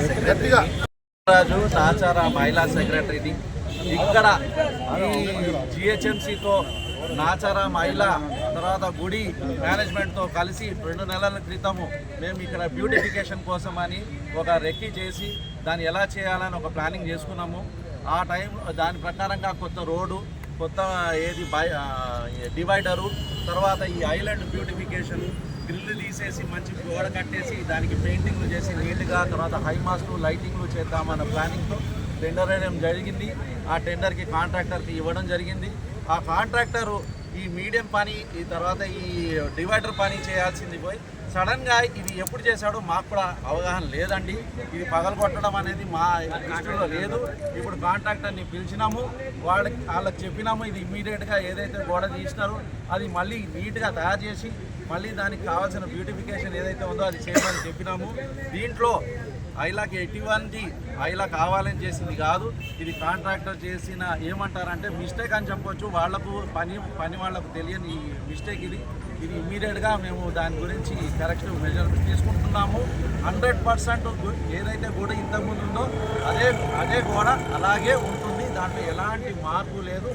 Secretary రాజు నాచార మహిళా సెక్రటరీని ఇక్కడ ఈ జిహెచ్ఎంసీతో నాచార మహిళా తర్వాత గుడి మేనేజ్మెంట్తో కలిసి 2 నెలల క్రితము మేము ఇక్కడ బ్యూటిఫికేషన్ కోసం అని ఒక రెక్కీ చేసి దాన్ని ఎలా చేయాలని ఒక ప్లానింగ్ చేసుకున్నాము. ఆ టైం దాని ప్రకారంగా కొత్త రోడ్డు, కొత్త డివైడరు, తర్వాత ఈ ఐలాండ్ బ్యూటిఫికేషన్, గ్రిల్ తీసేసి మంచి గోడ కట్టేసి దానికి పెయింటింగ్లు చేసి నీట్గా, తర్వాత హై మాస్టు లైటింగ్లు చేద్దామన్న ప్లానింగ్తో టెండర్ వేయడం జరిగింది. ఆ టెండర్కి కాంట్రాక్టర్కి ఇవ్వడం జరిగింది. ఆ కాంట్రాక్టరు ఈ మీడియం పని, ఈ తర్వాత ఈ డివైడర్ పని చేయాల్సింది పోయి సడన్గా ఇది ఎప్పుడు చేశాడో మాకు కూడా అవగాహన లేదండి. ఇది పగలగొట్టడం అనేది మా దృష్టిలో లేదు. ఇప్పుడు కాంట్రాక్టర్ని పిలిచినాము, వాళ్ళకి చెప్పినాము ఇది ఇమ్మీడియట్గా ఏదైతే గోడ తీసినారో అది మళ్ళీ నీట్గా తయారు చేసి మళ్ళీ దానికి కావాల్సిన బ్యూటిఫికేషన్ ఏదైతే ఉందో అది చేయమని చెప్పినాము. దీంట్లో ఐలాకి ఎటువంటి ఐలా కావాలని చేసింది కాదు, ఇది కాంట్రాక్టర్ చేసిన ఏమంటారంటే మిస్టేక్ అని చెప్పొచ్చు. వాళ్లకు పని వాళ్లకు తెలియని మిస్టేక్ ఇది ఇమ్మీడియట్గా మేము దాని గురించి కరెక్ట్ మెజర్మెంట్ తీసుకుంటున్నాము. 100% ఏదైతే గోడ ఇంతకుముందు ఉందో అదే గోడ అలాగే ఉంటుంది. దాంట్లో ఎలాంటి మార్పు లేదు.